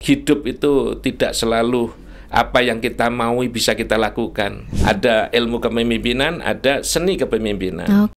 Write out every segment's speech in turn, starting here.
hidup itu tidak selalu apa yang kita mau bisa kita lakukan. Ada ilmu kepemimpinan, ada seni kepemimpinan.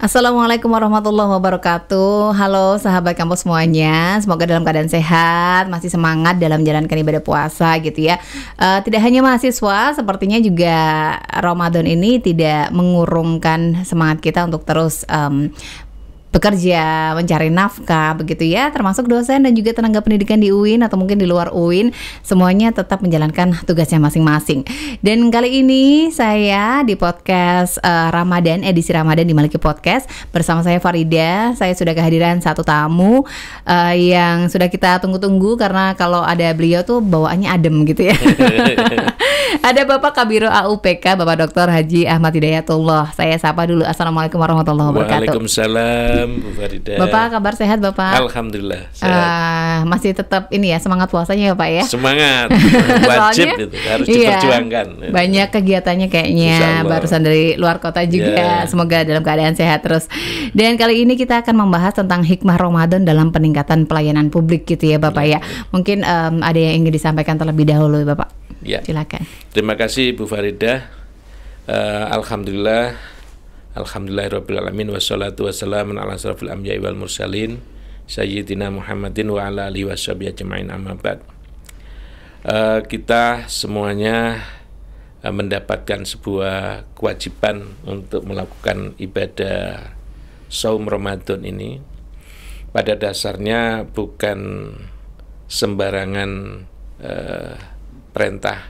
Assalamualaikum warahmatullahi wabarakatuh. Halo sahabat kampus semuanya, semoga dalam keadaan sehat, masih semangat dalam menjalankan ibadah puasa gitu ya. Tidak hanya mahasiswa, sepertinya juga Ramadan ini tidak mengurungkan semangat kita untuk terus bekerja, mencari nafkah begitu ya, termasuk dosen dan juga tenaga pendidikan di UIN atau mungkin di luar UIN, semuanya tetap menjalankan tugasnya masing-masing. Dan kali ini saya di podcast Ramadan, edisi Ramadan di Maliki Podcast bersama saya Farida. Saya sudah kehadiran satu tamu yang sudah kita tunggu-tunggu, karena kalau ada beliau tuh bawaannya adem gitu ya. Ada Bapak Kabiro AUPK, Bapak Dr. Haji Ahmad Hidayatullah. Saya sapa dulu. Assalamualaikum warahmatullahi wabarakatuh. Waalaikumsalam, Bu Farida. Bapak, kabar sehat Bapak? Alhamdulillah sehat. Masih tetap ini ya, semangat puasanya ya Pak ya? Semangat, wajib itu, harus diperjuangkan. Banyak kegiatannya kayaknya, barusan dari luar kota juga. Semoga dalam keadaan sehat terus. Dan kali ini kita akan membahas tentang hikmah Ramadan dalam peningkatan pelayanan publik gitu ya Bapak ya. Mungkin ada yang ingin disampaikan terlebih dahulu Bapak. Ya. Silakan. Terima kasih Bu Farida. Alhamdulillahirabbil alamin wassalatu wassalamu ala asrofil anbiya'i wal mursalin sayyidina Muhammadin wa ala alihi washabihi ajmain, amma ba'd. Kita semuanya mendapatkan sebuah kewajiban untuk melakukan ibadah saum Ramadan ini. Pada dasarnya bukan sembarangan perintah,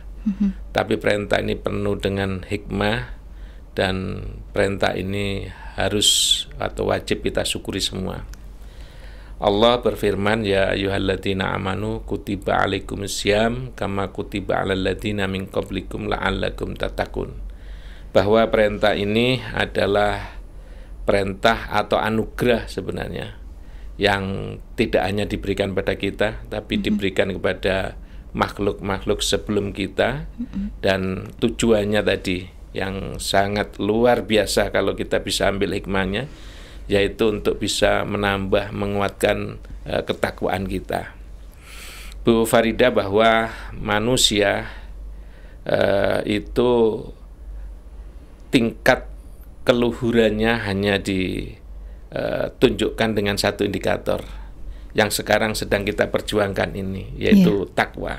tapi perintah ini penuh dengan hikmah, dan perintah ini harus atau wajib kita syukuri semua. Allah berfirman, ya ayyuhalladzina amanu kutiba alaikumussyam kama kutiba alal ladzina min qablikum la'allakum tattaqun. Bahwa perintah ini adalah perintah atau anugerah sebenarnya, yang tidak hanya diberikan pada kita, tapi diberikan kepada makhluk-makhluk sebelum kita. Dan tujuannya tadi yang sangat luar biasa kalau kita bisa ambil hikmahnya, yaitu untuk bisa menambah, menguatkan ketakwaan kita. Bu Farida, bahwa manusia itu tingkat keluhurannya hanya ditunjukkan dengan satu indikator yang sekarang sedang kita perjuangkan ini, yaitu takwa.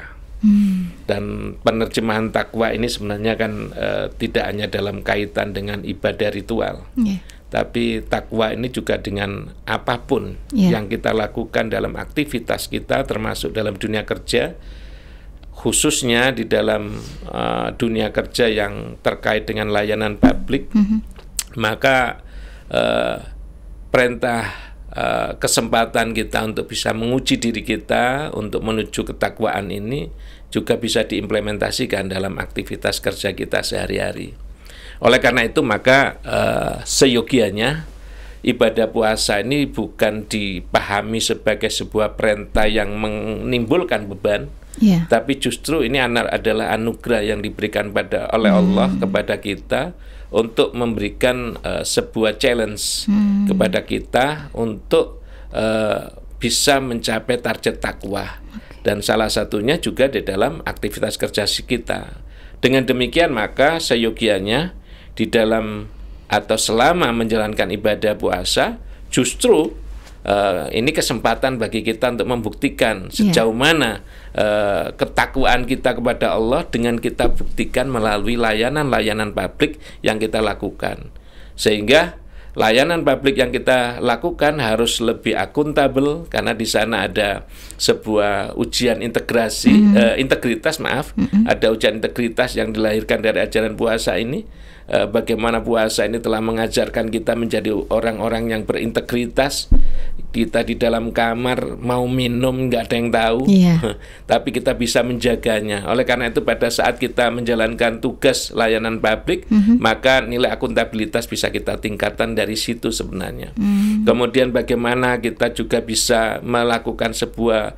Dan penerjemahan takwa ini sebenarnya kan tidak hanya dalam kaitan dengan ibadah ritual, tapi takwa ini juga dengan apapun yang kita lakukan dalam aktivitas kita, termasuk dalam dunia kerja, khususnya di dalam dunia kerja yang terkait dengan layanan publik. Maka perintah kesempatan kita untuk bisa menguji diri kita untuk menuju ketakwaan ini juga bisa diimplementasikan dalam aktivitas kerja kita sehari-hari. Oleh karena itu, maka seyogianya ibadah puasa ini bukan dipahami sebagai sebuah perintah yang menimbulkan beban, tapi justru ini adalah anugerah yang diberikan oleh Allah kepada kita untuk memberikan sebuah challenge kepada kita untuk bisa mencapai target takwa. Dan salah satunya juga di dalam aktivitas kerja kita. Dengan demikian, maka seyogianya di dalam atau selama menjalankan ibadah puasa, justru ini kesempatan bagi kita untuk membuktikan sejauh mana ketakwaan kita kepada Allah dengan kita buktikan melalui layanan-layanan publik yang kita lakukan. Sehingga layanan publik yang kita lakukan harus lebih akuntabel, karena di sana ada sebuah ujian integritas, ada ujian integritas yang dilahirkan dari ajaran puasa ini. bagaimana puasa ini telah mengajarkan kita menjadi orang-orang yang berintegritas. Kita di dalam kamar mau minum nggak ada yang tahu, tapi kita bisa menjaganya. Oleh karena itu pada saat kita menjalankan tugas layanan publik, maka nilai akuntabilitas bisa kita tingkatkan dari situ sebenarnya. Kemudian bagaimana kita juga bisa melakukan sebuah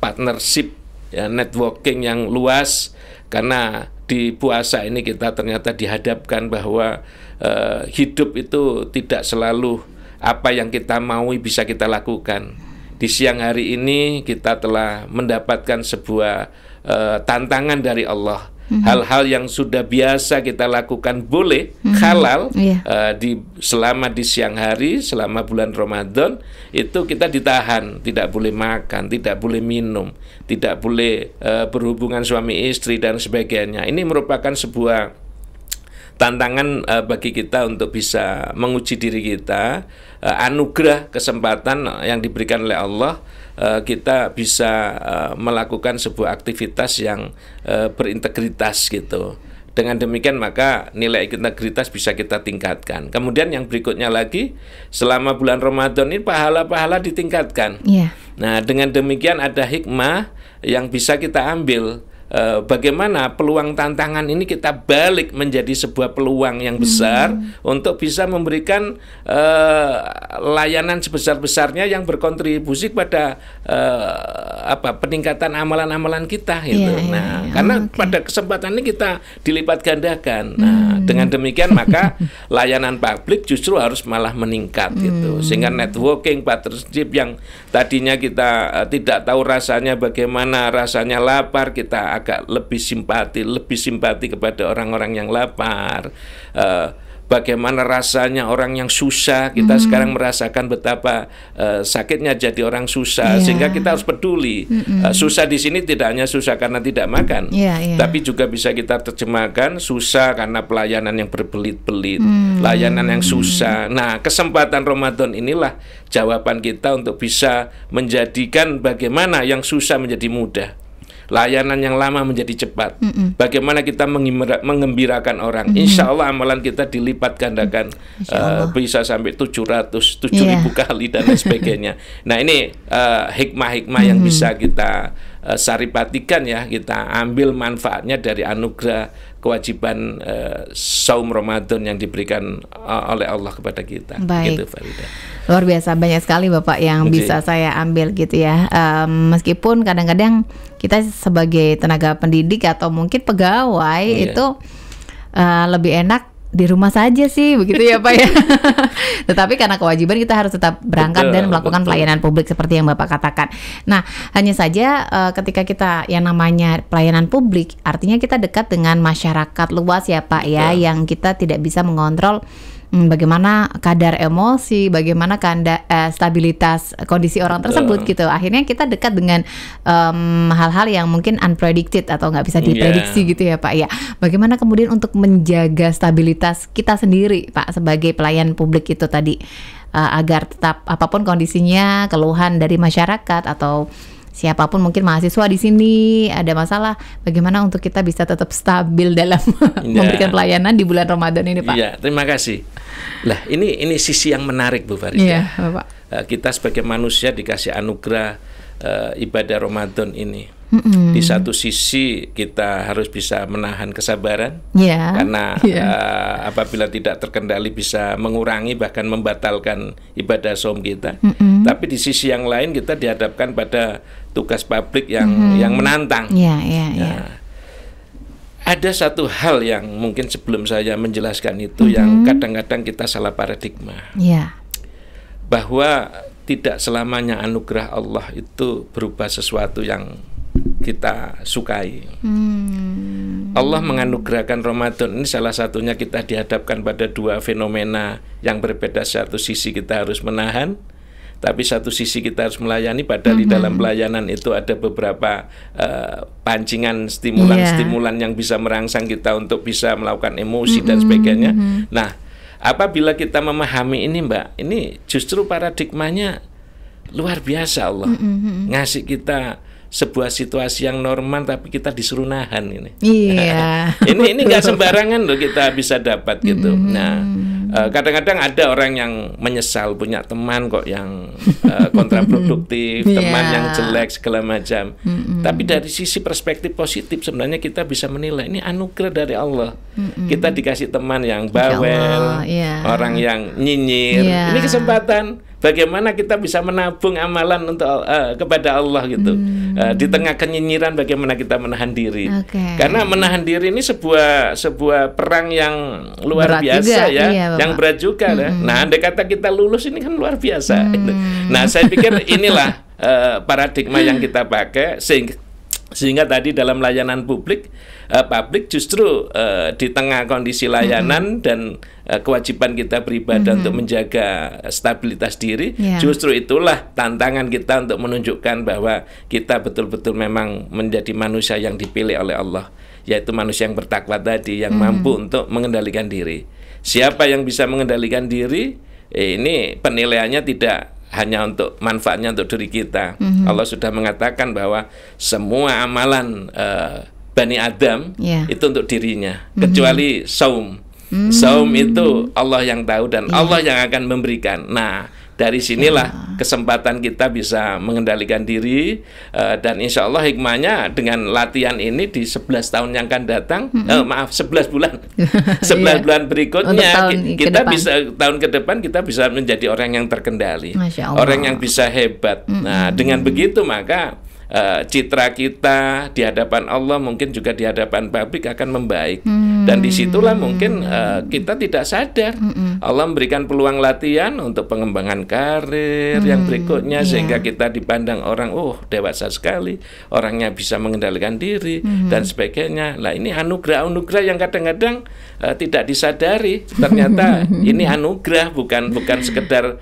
partnership, ya, networking yang luas, karena di puasa ini kita ternyata dihadapkan bahwa hidup itu tidak selalu apa yang kita maui bisa kita lakukan. Di siang hari ini kita telah mendapatkan sebuah tantangan dari Allah. Hal-hal yang sudah biasa kita lakukan boleh halal selama di siang hari, selama bulan Ramadan itu kita ditahan, tidak boleh makan, tidak boleh minum, tidak boleh berhubungan suami istri dan sebagainya. Ini merupakan sebuah tantangan bagi kita untuk bisa menguji diri kita, anugerah kesempatan yang diberikan oleh Allah, kita bisa melakukan sebuah aktivitas yang berintegritas gitu. Dengan demikian maka nilai integritas bisa kita tingkatkan. Kemudian yang berikutnya lagi, selama bulan Ramadan ini pahala-pahala ditingkatkan. Nah, dengan demikian ada hikmah yang bisa kita ambil. Bagaimana peluang tantangan ini kita balik menjadi sebuah peluang yang besar untuk bisa memberikan layanan sebesar-besarnya yang berkontribusi pada peningkatan amalan-amalan kita gitu. Karena pada kesempatan ini kita dilipat gandakan. Nah, dengan demikian maka layanan publik justru harus malah meningkat gitu. Sehingga networking, partnership yang tadinya kita tidak tahu rasanya bagaimana, rasanya lapar, kita agak lebih simpati kepada orang-orang yang lapar. Bagaimana rasanya orang yang susah, kita sekarang merasakan betapa sakitnya jadi orang susah, sehingga kita harus peduli. Susah di sini tidak hanya susah karena tidak makan, tapi juga bisa kita terjemahkan susah karena pelayanan yang berbelit-belit, layanan yang susah. Nah, kesempatan Ramadan inilah jawaban kita untuk bisa menjadikan bagaimana yang susah menjadi mudah, layanan yang lama menjadi cepat. Bagaimana kita mengembirakan orang. Insya Allah amalan kita dilipat gandakan, bisa sampai 700, 7.000 kali dan lain sebagainya. Nah, ini hikmah-hikmah yang bisa kita saripatikan, ya, kita ambil manfaatnya dari anugerah kewajiban saum Ramadan yang diberikan oleh Allah kepada kita. Baik. Gitu, Farida. Luar biasa, banyak sekali Bapak yang bisa saya ambil gitu ya. Meskipun kadang-kadang kita sebagai tenaga pendidik atau mungkin pegawai itu lebih enak di rumah saja sih, begitu ya Pak ya. Tetapi karena kewajiban kita harus tetap berangkat dan melakukan pelayanan publik seperti yang Bapak katakan. Nah, hanya saja ketika kita yang namanya pelayanan publik, artinya kita dekat dengan masyarakat luas ya Pak ya, yang kita tidak bisa mengontrol bagaimana kadar emosi, bagaimana stabilitas kondisi orang tersebut gitu. Akhirnya kita dekat dengan hal-hal yang mungkin unpredicted atau nggak bisa diprediksi gitu ya Pak ya. Bagaimana kemudian untuk menjaga stabilitas kita sendiri Pak sebagai pelayan publik itu tadi, agar tetap apapun kondisinya, keluhan dari masyarakat atau siapapun mungkin mahasiswa di sini ada masalah, bagaimana untuk kita bisa tetap stabil dalam memberikan pelayanan di bulan Ramadan ini Pak? Iya, terima kasih. Lah, ini sisi yang menarik Bu Farida. Iya, Bapak. Kita sebagai manusia dikasih anugerah ibadah Ramadan ini. Di satu sisi kita harus bisa menahan kesabaran, karena apabila tidak terkendali bisa mengurangi bahkan membatalkan ibadah saum kita. Tapi di sisi yang lain kita dihadapkan pada tugas publik yang menantang. Ada satu hal yang mungkin sebelum saya menjelaskan itu yang kadang-kadang kita salah paradigma, bahwa tidak selamanya anugerah Allah itu berupa sesuatu yang kita sukai. Allah menganugerahkan Ramadan ini salah satunya kita dihadapkan pada dua fenomena yang berbeda. Satu sisi kita harus menahan, tapi satu sisi kita harus melayani. Padahal di dalam pelayanan itu ada beberapa pancingan stimulan yang bisa merangsang kita untuk bisa melakukan emosi dan sebagainya. Nah, apabila kita memahami ini Mbak, ini justru paradigmanya luar biasa. Allah ngasih kita sebuah situasi yang normal tapi kita disuruh nahan ini. Iya. ini nggak sembarangan loh kita bisa dapat gitu. Nah, kadang-kadang ada orang yang menyesal punya teman kok yang kontraproduktif, teman yang jelek segala macam. Tapi dari sisi perspektif positif sebenarnya kita bisa menilai ini anugerah dari Allah. Kita dikasih teman yang bawel, orang yang nyinyir. Ini kesempatan bagaimana kita bisa menabung amalan untuk kepada Allah gitu. Di tengah kenyinyiran bagaimana kita menahan diri. Karena menahan diri ini sebuah perang yang luar biasa juga, ya, yang berat juga. Nah, andai kata kita lulus ini kan luar biasa. Nah, saya pikir inilah paradigma yang kita pakai sehingga tadi dalam layanan publik justru di tengah kondisi layanan dan kewajiban kita beribadah untuk menjaga stabilitas diri, justru itulah tantangan kita untuk menunjukkan bahwa kita betul-betul memang menjadi manusia yang dipilih oleh Allah, yaitu manusia yang bertakwa tadi, yang mampu untuk mengendalikan diri. Siapa yang bisa mengendalikan diri, ini penilaiannya tidak hanya untuk manfaatnya untuk diri kita. Allah sudah mengatakan bahwa semua amalan Bani Adam itu untuk dirinya, kecuali saum. Saum itu Allah yang tahu dan Allah yang akan memberikan. Nah, dari sinilah kesempatan kita bisa mengendalikan diri, dan insya Allah hikmahnya dengan latihan ini di 11 tahun yang akan datang, 11 bulan 11 bulan berikutnya kita bisa, tahun ke depan kita bisa menjadi orang yang terkendali, orang yang bisa hebat. Nah, dengan begitu maka citra kita di hadapan Allah, mungkin juga di hadapan publik akan membaik. Dan disitulah mungkin kita tidak sadar Allah memberikan peluang latihan untuk pengembangan karir yang berikutnya, sehingga kita dipandang orang, oh dewasa sekali, orangnya bisa mengendalikan diri dan sebagainya. Nah, ini anugerah yang kadang-kadang tidak disadari. Ternyata ini anugerah, bukan sekedar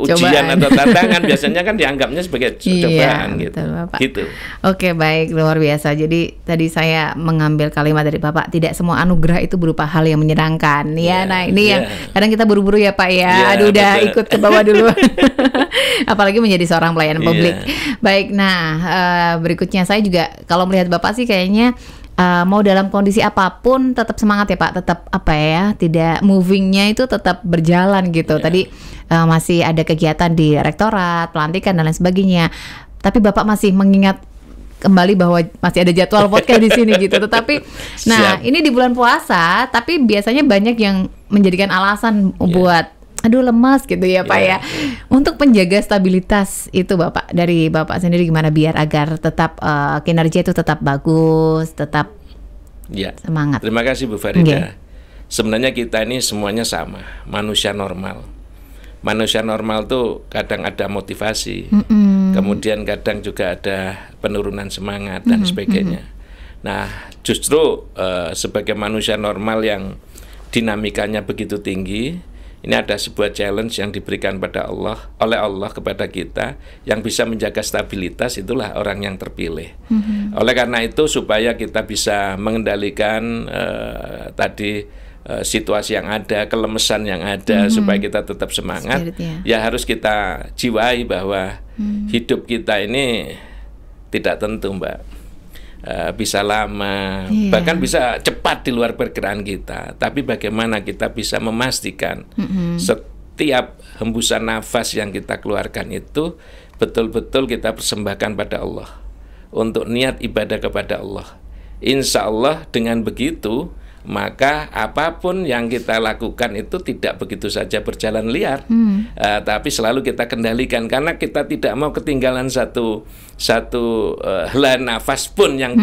ujian atau tantangan. Biasanya kan dianggapnya sebagai cobaan gitu. Gitu. Oke, baik, luar biasa. Jadi tadi saya mengambil kalimat dari Bapak, tidak semua anugerah itu berupa hal yang menyenangkan. Nah ini yang kadang kita buru-buru ya Pak ya. Aduh, udah ikut ke bawah dulu. Apalagi menjadi seorang pelayan publik. Baik, nah berikutnya saya juga kalau melihat Bapak sih kayaknya mau dalam kondisi apapun tetap semangat ya Pak, tetap tidak movingnya itu tetap berjalan gitu. Tadi masih ada kegiatan di rektorat, pelantikan dan lain sebagainya. Tapi Bapak masih mengingat kembali bahwa masih ada jadwal podcast di sini gitu. Tetapi, nah ini di bulan puasa, tapi biasanya banyak yang menjadikan alasan buat, aduh lemas gitu ya Pak ya. Untuk menjaga stabilitas itu Bapak, dari Bapak sendiri gimana biar agar tetap kinerja itu tetap bagus, tetap semangat. Terima kasih Bu Farida. Sebenarnya kita ini semuanya sama, manusia normal. Manusia normal tuh kadang ada motivasi, kemudian kadang juga ada penurunan semangat dan sebagainya. Nah, justru sebagai manusia normal yang dinamikanya begitu tinggi, ini ada sebuah challenge yang diberikan oleh Allah kepada kita, yang bisa menjaga stabilitas itulah orang yang terpilih. Oleh karena itu, supaya kita bisa mengendalikan situasi yang ada, kelemesan yang ada, supaya kita tetap semangat, ya harus kita jiwai bahwa hidup kita ini tidak tentu Mbak, bisa lama, bahkan bisa cepat di luar perkiraan kita. Tapi bagaimana kita bisa memastikan setiap hembusan nafas yang kita keluarkan itu betul-betul kita persembahkan pada Allah, untuk niat ibadah kepada Allah. Insya Allah dengan begitu, maka apapun yang kita lakukan itu tidak begitu saja berjalan liar, tapi selalu kita kendalikan, karena kita tidak mau ketinggalan satu helai nafas pun yang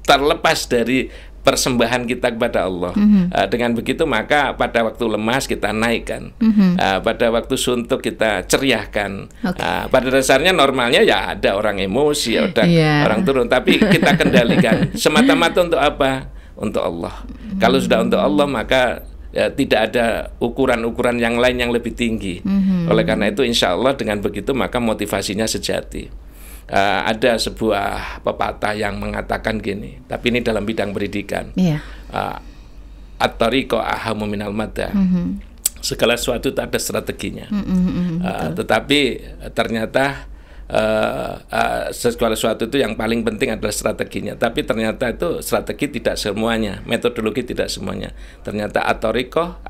terlepas dari persembahan kita kepada Allah. Dengan begitu maka pada waktu lemas kita naikkan, pada waktu suntuk kita ceriahkan. Pada dasarnya normalnya ya ada orang emosi, ada orang turun, tapi kita kendalikan semata-mata untuk apa? Untuk Allah. Kalau sudah untuk Allah, maka tidak ada ukuran-ukuran yang lain yang lebih tinggi. Oleh karena itu, insya Allah dengan begitu maka motivasinya sejati. Ada sebuah pepatah yang mengatakan gini, tapi ini dalam bidang pendidikan. At-tariqu ahammu minal madda. Segala sesuatu itu ada strateginya. Tetapi ternyata segala sesuatu itu yang paling penting adalah strateginya. Tapi ternyata itu strategi tidak semuanya, metodologi tidak semuanya. Ternyata at-thariqah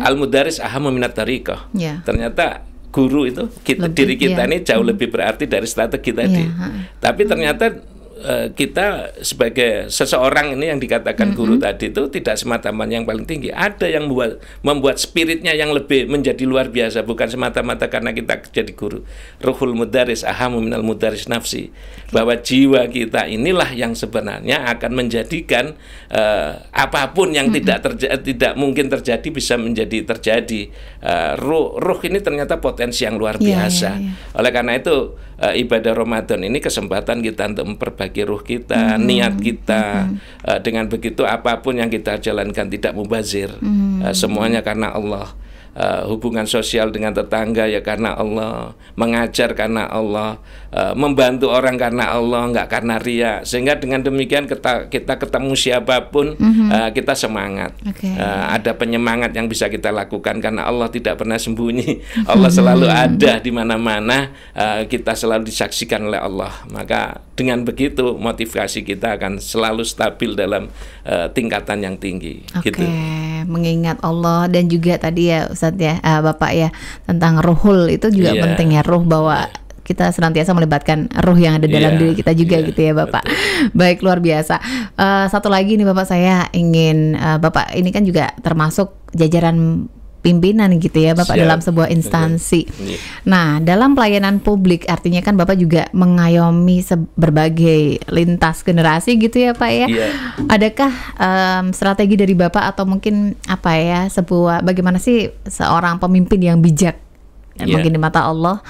al-mudaris ahamu minat thariqah. Ternyata guru itu diri kita ini jauh lebih berarti dari strategi tadi. Tapi ternyata kita sebagai seseorang ini yang dikatakan guru tadi itu tidak semata-mata yang paling tinggi. Ada yang membuat spiritnya yang lebih menjadi luar biasa, bukan semata-mata karena kita jadi guru. Ruhul mudaris ahamu minal mudaris nafsi. Bahwa jiwa kita inilah yang sebenarnya akan menjadikan apapun yang tidak mungkin terjadi bisa menjadi terjadi. Ruh ini ternyata potensi yang luar biasa. Oleh karena itu ibadah Ramadan ini kesempatan kita untuk memperbaiki ruh kita, niat kita. Dengan begitu apapun yang kita jalankan tidak mubazir. Semuanya karena Allah. Hubungan sosial dengan tetangga ya karena Allah, mengajar karena Allah, membantu orang karena Allah, nggak karena ria. Sehingga dengan demikian kita ketemu siapapun kita semangat. Ada penyemangat yang bisa kita lakukan karena Allah tidak pernah sembunyi. Allah selalu ada di mana-mana. Kita selalu disaksikan oleh Allah. Maka dengan begitu motivasi kita akan selalu stabil dalam tingkatan yang tinggi. Gitu. Mengingat Allah dan juga tadi ya Ustadz ya, Bapak ya, tentang ruhul itu juga penting ya, ruh, bahwa kita senantiasa melibatkan ruh yang ada dalam diri kita juga gitu ya Bapak. Baik, luar biasa. Satu lagi nih Bapak, saya ingin Bapak ini kan juga termasuk jajaran pimpinan gitu ya Bapak dalam sebuah instansi. Nah, dalam pelayanan publik artinya kan Bapak juga mengayomi berbagai lintas generasi gitu ya Pak ya. Adakah strategi dari Bapak atau mungkin apa ya, bagaimana sih seorang pemimpin yang bijak mungkin di mata Allah?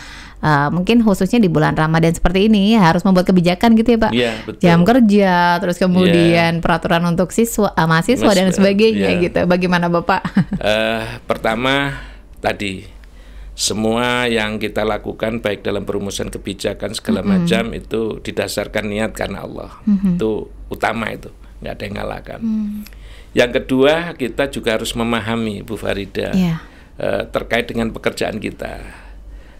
Mungkin khususnya di bulan Ramadan seperti ini harus membuat kebijakan gitu ya Pak. Jam kerja, terus kemudian peraturan untuk mahasiswa dan sebagainya gitu. Bagaimana Bapak? Pertama tadi, semua yang kita lakukan baik dalam perumusan kebijakan segala macam itu didasarkan niat karena Allah. Itu utama, itu nggak ada yang ngalahkan. Yang kedua, kita juga harus memahami Bu Farida terkait dengan pekerjaan kita.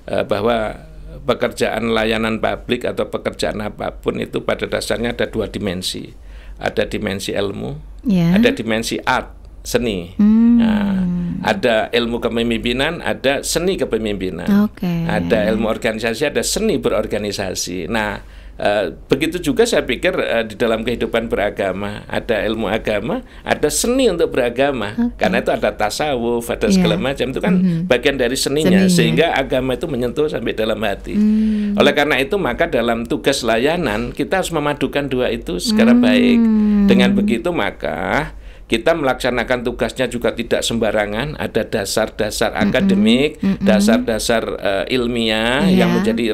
Bahwa pekerjaan layanan publik atau pekerjaan apapun itu pada dasarnya ada dua dimensi. Ada dimensi ilmu, ada dimensi art, seni. Ada ilmu kepemimpinan, ada seni kepemimpinan. Ada ilmu organisasi, ada seni berorganisasi. Nah, begitu juga saya pikir di dalam kehidupan beragama, ada ilmu agama, ada seni untuk beragama. Karena itu ada tasawuf, ada segala macam, itu kan bagian dari seninya, sehingga agama itu menyentuh sampai dalam hati. Oleh karena itu maka dalam tugas layanan kita harus memadukan dua itu secara baik. Dengan begitu maka kita melaksanakan tugasnya juga tidak sembarangan, ada dasar-dasar akademik, dasar-dasar ilmiah yang menjadi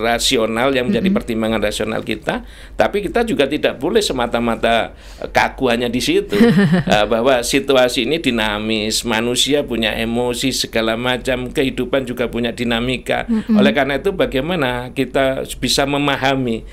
rasional, yang menjadi pertimbangan rasional kita. Tapi kita juga tidak boleh semata-mata kaku hanya di situ. Bahwa situasi ini dinamis, manusia punya emosi segala macam, kehidupan juga punya dinamika. Oleh karena itu bagaimana kita bisa memahami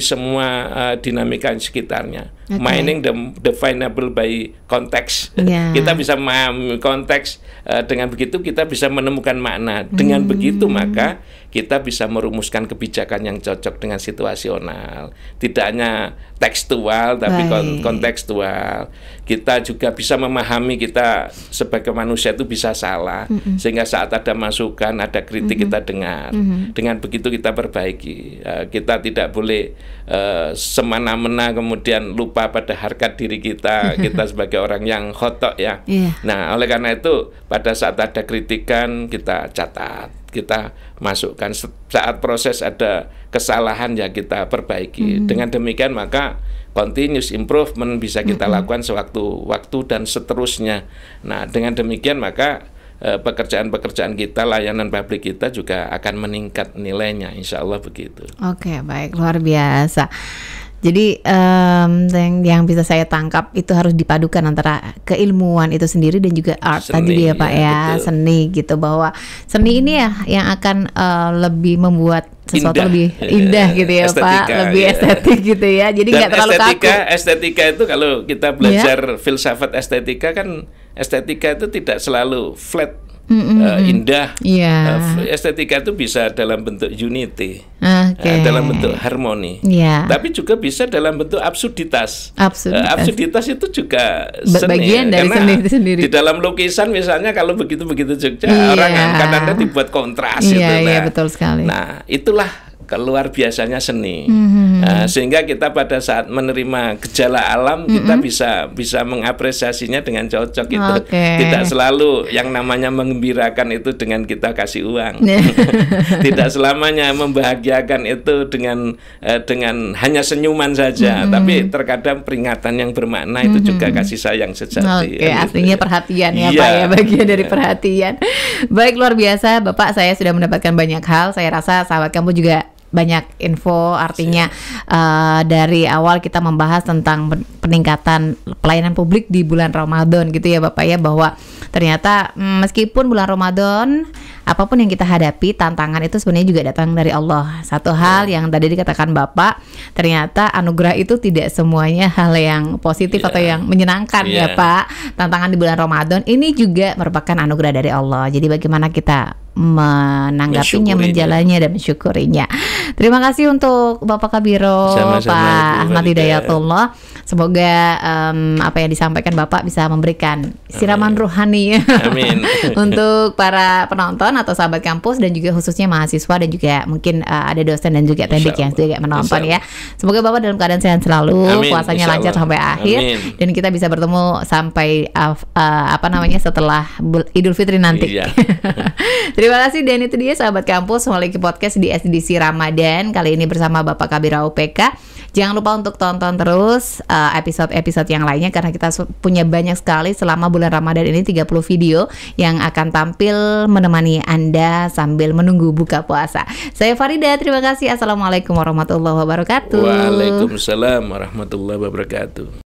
semua dinamika di sekitarnya. Mining definable by konteks. Kita bisa memahami konteks, dengan begitu kita bisa menemukan makna. Dengan begitu maka kita bisa merumuskan kebijakan yang cocok dengan situasional. Tidak hanya tekstual tapi kontekstual. Kita juga bisa memahami kita sebagai manusia itu bisa salah, sehingga saat ada masukan, ada kritik kita dengar. Dengan begitu kita perbaiki. Kita tidak boleh semena-mena kemudian lupa pada harkat diri kita. Kita sebagai orang yang khotok ya. Nah, oleh karena itu pada saat ada kritikan kita catat, kita masukkan. Saat proses ada kesalahan ya kita perbaiki. Dengan demikian maka continuous improvement bisa kita lakukan sewaktu-waktu dan seterusnya. Nah, dengan demikian maka pekerjaan-pekerjaan kita, layanan publik kita juga akan meningkat nilainya, insya Allah begitu. Oke, baik, luar biasa. Jadi yang bisa saya tangkap itu harus dipadukan antara keilmuan itu sendiri dan juga art tadi ya Pak ya, seni gitu, bahwa seni ini ya yang akan lebih membuat sesuatu lebih indah gitu ya estetika, Pak, lebih estetik gitu ya. Jadi nggak terlalu kaku. Estetika itu kalau kita belajar filsafat estetika kan, estetika itu tidak selalu flat. indah. Yeah. Estetika itu bisa dalam bentuk unity, dalam bentuk harmoni. Yeah. Tapi juga bisa dalam bentuk absurditas. Absurditas itu juga bagian dari seni itu sendiri. Di dalam lukisan misalnya kalau begitu-begitu Jogja, orang kadang-kadang dibuat kontras itu. Iya, betul sekali. Nah, itulah keluar biasanya seni. Sehingga kita pada saat menerima gejala alam kita bisa mengapresiasinya dengan cocok itu. Tidak selalu yang namanya menggembirakan itu dengan kita kasih uang. Tidak selamanya membahagiakan itu dengan hanya senyuman saja, tapi terkadang peringatan yang bermakna itu juga kasih sayang sejati. Artinya perhatian ya Pak ya, bagian dari perhatian. Baik, luar biasa Bapak, saya sudah mendapatkan banyak hal. Saya rasa sahabat kamu juga banyak info, artinya dari awal kita membahas tentang peningkatan pelayanan publik di bulan Ramadan gitu ya Bapak ya, bahwa ternyata meskipun bulan Ramadan apapun yang kita hadapi, tantangan itu sebenarnya juga datang dari Allah. Satu hal yang tadi dikatakan Bapak, ternyata anugerah itu tidak semuanya hal yang positif atau yang menyenangkan ya Pak. Tantangan di bulan Ramadan ini juga merupakan anugerah dari Allah. Jadi bagaimana kita menanggapinya, menjalannya dan mensyukurinya. Terima kasih untuk Bapak Kabiro, Pak Ahmad Hidayatullah. Semoga apa yang disampaikan Bapak bisa memberikan siraman rohani untuk para penonton atau sahabat kampus dan juga khususnya mahasiswa dan juga mungkin ada dosen dan juga tendik yang juga menonton ya. Semoga Bapak dalam keadaan sehat selalu, puasanya lancar sampai akhir dan kita bisa bertemu sampai setelah Idul Fitri nanti. Terima kasih, dan itu dia sahabat kampus memiliki podcast di SDC Ramadan kali ini bersama Bapak Kabiro UPK. Jangan lupa untuk tonton terus episode-episode yang lainnya karena kita punya banyak sekali selama bulan Ramadan ini, 30 video yang akan tampil menemani Anda sambil menunggu buka puasa. Saya Farida, terima kasih. Assalamualaikum warahmatullahi wabarakatuh. Waalaikumsalam warahmatullahi wabarakatuh.